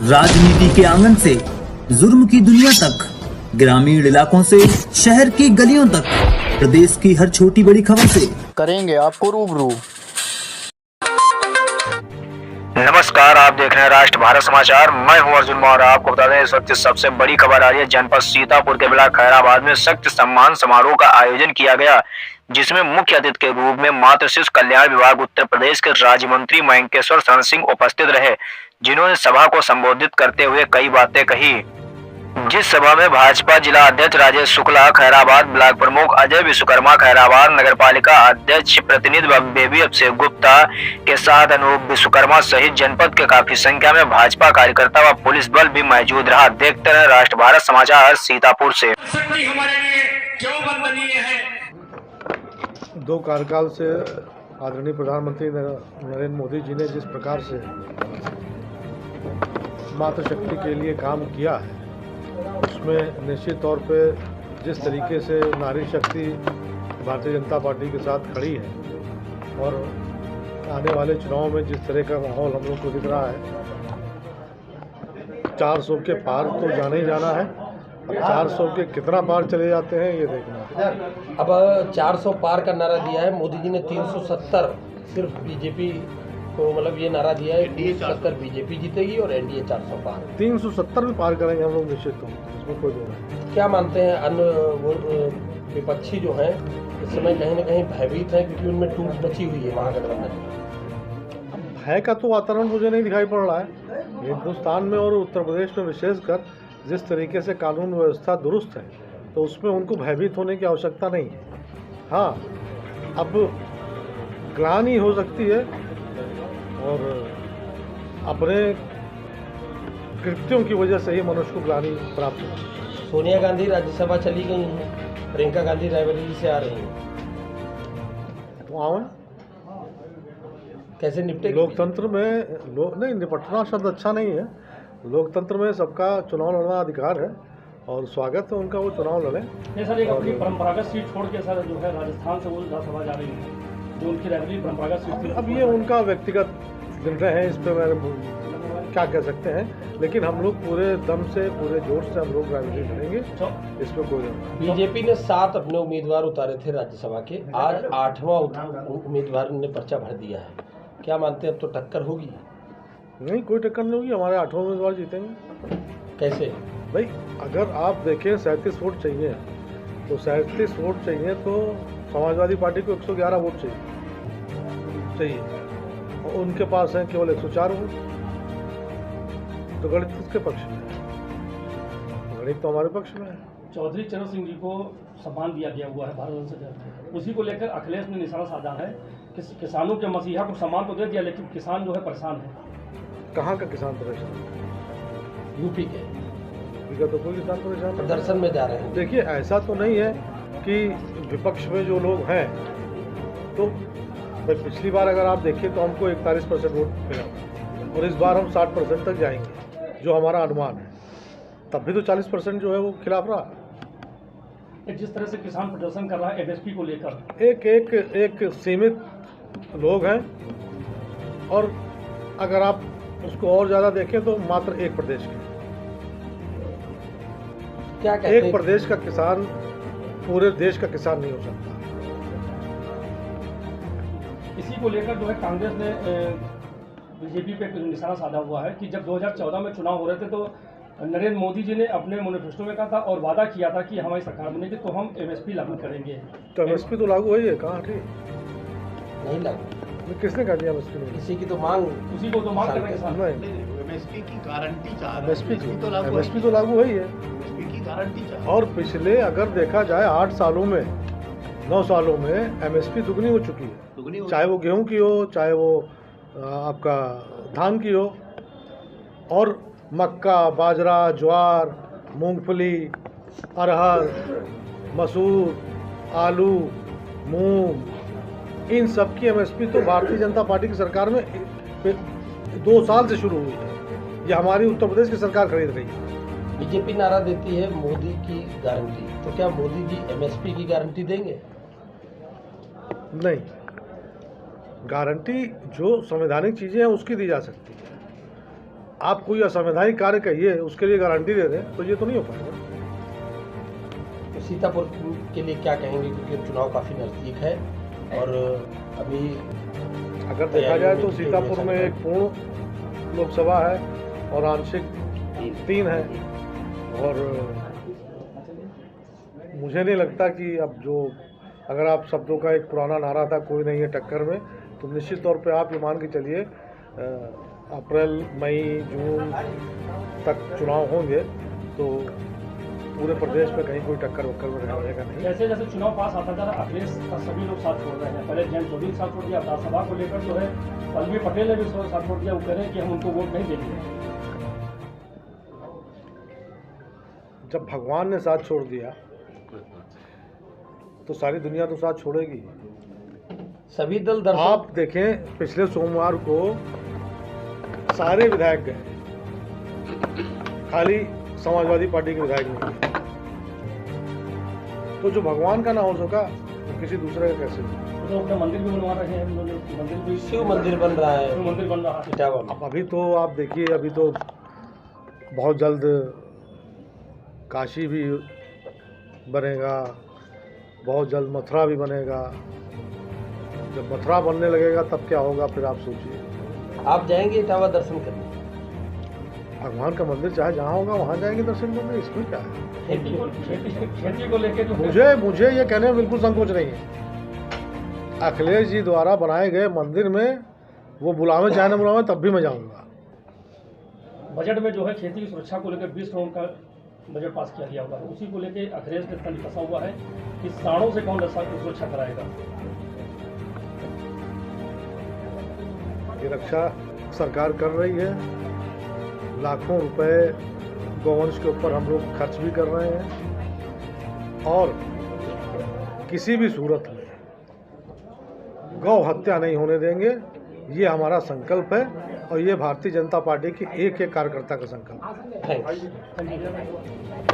राजनीति के आंगन से जुर्म की दुनिया तक, ग्रामीण इलाकों से शहर की गलियों तक, प्रदेश की हर छोटी बड़ी खबर से करेंगे आपको रूबरू। नमस्कार, आप देख रहे हैं राष्ट्र भारत समाचार। मैं हूं अर्जुन मौर्य। आपको बता दें, इस वक्त सबसे बड़ी खबर आ रही है। जनपद सीतापुर के ब्लॉक खैराबाद में शक्ति सम्मान समारोह का आयोजन किया गया, जिसमें मुख्य अतिथि के रूप में मातृ शिशु कल्याण विभाग उत्तर प्रदेश के राज्य मंत्री मयंकेश्वर शरण सिंह उपस्थित रहे, जिन्होंने सभा को संबोधित करते हुए कई बातें कही। जिस सभा में भाजपा जिला अध्यक्ष राजेश शुक्ला खैराबाद, ब्लॉक प्रमुख अजय विश्वकर्मा खैराबाद, नगरपालिका अध्यक्ष प्रतिनिधि बेबी अभिषेक गुप्ता के साथ अनूप विश्वकर्मा सहित जनपद के काफी संख्या में भाजपा कार्यकर्ता व पुलिस बल भी मौजूद रहा। देखते रहे राष्ट्र भारत समाचार सीतापुर से। शक्ति हमारे लिए क्यों वंदनीय है? दो कार्यकाल से आदरणीय प्रधानमंत्री नरेंद्र मोदी जी ने जिस प्रकार से मातृशक्ति के लिए काम किया है, उसमें निश्चित तौर पे जिस तरीके से नारी शक्ति भारतीय जनता पार्टी के साथ खड़ी है और आने वाले चुनाव में जिस तरह का माहौल हम लोग को दिख रहा है, 400 के पार तो जाना ही जाना है। अब 400 के कितना पार चले जाते हैं ये देखना है। अब 400 पार का नारा दिया है मोदी जी ने। 370 सिर्फ बीजेपी को, मतलब ये नारा दिया है 370 बीजेपी जीतेगी और एनडीए 400 पार। 370 भी पार करेंगे हम लोग निश्चित तौर पर, इसमें कोई दो नहीं। क्या मानते हैं अन्य विपक्षी जो हैं इस समय कहीं ना कहीं भयभीत हैं, क्योंकि उनमें टूट मची हुई है महागठबंधन। भय का तो वातावरण मुझे नहीं दिखाई पड़ रहा है हिंदुस्तान में और उत्तर प्रदेश में विशेषकर। जिस तरीके से कानून व्यवस्था दुरुस्त है तो उसमें उनको भयभीत होने की आवश्यकता नहीं है। हाँ, अब ग्लानि हो सकती है और अपने कृत्यों की वजह से ही मनुष्य को ग्लानि प्राप्त हो। सोनिया गांधी राज्यसभा चली गई हैं, प्रियंका गांधी रायबरेली से आ रही हैं, तो आओ कैसे निपटे? लोकतंत्र में नहीं, निपटना शब्द अच्छा नहीं है। लोकतंत्र में सबका चुनाव लड़ना अधिकार है और स्वागत है उनका, वो चुनाव लड़े। नहीं सर, एक अपनी परंपरागत सीट छोड़ के सर जो है राजस्थान से वो राज्यसभा जा रही है, जो उनकी रैली परंपरागत सीट थी। अब ये उनका व्यक्तिगत निर्णय है, इस पर मैं क्या कह सकते हैं, लेकिन हम लोग पूरे दम से, पूरे जोर से हम लोग रैली करेंगे, इसमें कोई नहीं। बीजेपी ने 7 अपने उम्मीदवार उतारे थे राज्यसभा के, आज 8वां उम्मीदवार ने पर्चा भर दिया है। क्या मानते हैं अब तो टक्कर होगी? नहीं, कोई टक्कर नहीं होगी, हमारे 8वां उम्मीदवार जीतेंगे। कैसे भाई? अगर आप देखें 37 वोट चाहिए, तो 37 वोट चाहिए तो समाजवादी पार्टी को 111 वोट चाहिए और उनके पास है केवल 104 वोट। तो गणित किसके पक्ष में है? गणित तो हमारे पक्ष में है। चौधरी चरण सिंह जी को सम्मान दिया गया हुआ है भारत संसद, उसी को लेकर अखिलेश ने निशाना साधा है कि किसानों के मसीहा को सम्मान तो दे दिया, लेकिन किसान जो है परेशान है। कहाँ का किसान परेशान है? यूपी के तो कोई किसान परेशान प्रदर्शन में जा रहे हैं। देखिए, ऐसा तो नहीं है कि विपक्ष में जो लोग हैं, तो पिछली बार अगर आप देखिए तो हमको 41% वोट मिला और इस बार हम 60% तक जाएंगे, जो हमारा अनुमान है। तब भी तो 40% जो है वो खिलाफ रहा। जिस तरह से किसान प्रदर्शन कर रहा है एमएसपी को लेकर, एक सीमित लोग हैं, और अगर आप उसको और ज़्यादा देखें तो मात्र एक प्रदेश के, क्या कहते एक प्रदेश का किसान पूरे देश का किसान नहीं हो सकता। इसी को लेकर जो है कांग्रेस ने बीजेपी पे निशाना साधा हुआ है कि जब 2014 में चुनाव हो रहे थे तो नरेंद्र मोदी जी ने अपने मैनिफेस्टो में कहा था और वादा किया था कि हमारी सरकार बनेगी तो हम एमएसपी लागू करेंगे। तो एमएसपी तो लागू हुई है, कहाँ थी? नहीं लागू। किसने कहा दिया एमएसपी में? किसी की तो मांग, उसी को तो मांग कर रहे हैं किसान। एमएसपी की गारंटी चाह रहे हैं। एमएसपी तो लागू हुई है, एमएसपी की गारंटी चाह रहे हैं। और पिछले अगर देखा जाए 8 सालों में, 9 सालों में एमएसपी दुगनी हो चुकी है, चाहे वो गेहूं की हो, चाहे वो आपका धान की हो, और मक्का, बाजरा, ज्वार, मूंगफली, अरहर, मसूर, आलू, मूंग, इन सब की एमएसपी तो भारतीय जनता पार्टी की सरकार में 2 साल से शुरू हुई है। ये हमारी उत्तर प्रदेश की सरकार खरीद रही है। बीजेपी नारा देती है मोदी की गारंटी, तो क्या मोदी जी एमएसपी की गारंटी देंगे? नहीं, गारंटी जो संवैधानिक चीज़ें हैं उसकी दी जा सकती है। आप कोई असंवैधानिक कार्य कहिए, उसके लिए गारंटी दे दें, तो ये तो नहीं हो पाएगा। तो सीतापुर के लिए क्या कहेंगे, क्योंकि अब चुनाव काफ़ी नज़दीक है और अभी अगर देखा जाए तो सीतापुर में एक पूर्ण लोकसभा है और आंशिक 3 है, और मुझे नहीं लगता कि अब जो, अगर आप शब्दों का एक पुराना नारा था कोई नहीं है टक्कर में, तो निश्चित तौर पे आप ये मान के चलिए अप्रैल मई जून तक चुनाव होंगे तो पूरे प्रदेश में कहीं कोई टक्कर वक्कर में रहेगा नहीं। जैसे जैसे चुनाव पास आता जा रहा है, अखिलेश का सभी लोग साथ छोड़ रहे हैं। पहले जैन चौधरी साथ छोड़ दिया, विधानसभा को लेकर जो है पल्लवी पटेल ने भी साथ छोड़ दिया। वो कह रहे हैं कि हम उनको वोट नहीं देंगे। जब भगवान ने साथ छोड़ दिया तो सारी दुनिया तो साथ छोड़ेगी। सभी दल दर्शक आप देखें, पिछले सोमवार को सारे विधायक गए, खाली समाजवादी पार्टी के विधायक नहीं गए। तो जो भगवान का ना हो सका तो किसी दूसरे का कैसे हो? तो अपना मंदिर भी बनवा रहे हैं, मंदिर भी, शिव मंदिर बन रहा है, शिव मंदिर बन रहा है इटावा में। अब अभी तो आप देखिए, अभी तो बहुत जल्द काशी भी बनेगा, बहुत जल्द मथुरा भी बनेगा। जब मथुरा बनने लगेगा तब क्या होगा, फिर आप सोचिए। आप जाएंगे इटावा दर्शन करने? भगवान का मंदिर चाहे जहाँ होगा वहाँ जाएंगे दर्शन करने, इसमें क्या है? खेती को लेकर मुझे ये कहने में बिल्कुल संकोच नहीं है। अखिलेश जी द्वारा बनाए गए मंदिर में वो बुलावे चाहे न बुलावे तब भी मैं जाऊँगा। बजट में जो है खेती की सुरक्षा को लेकर 20 करोड़ का बजट पास किया गया हुआ है। उसी को लेकर अखिलेश के तंज फंसा हुआ है कि सांडों से कौन सुरक्षा कराएगा। ये रक्षा सरकार कर रही है, लाखों रुपए गौवंश के ऊपर हम लोग खर्च भी कर रहे हैं, और किसी भी सूरत में गौ हत्या नहीं होने देंगे। ये हमारा संकल्प है और ये भारतीय जनता पार्टी की एक एक कार्यकर्ता का संकल्प है। थैंक्स।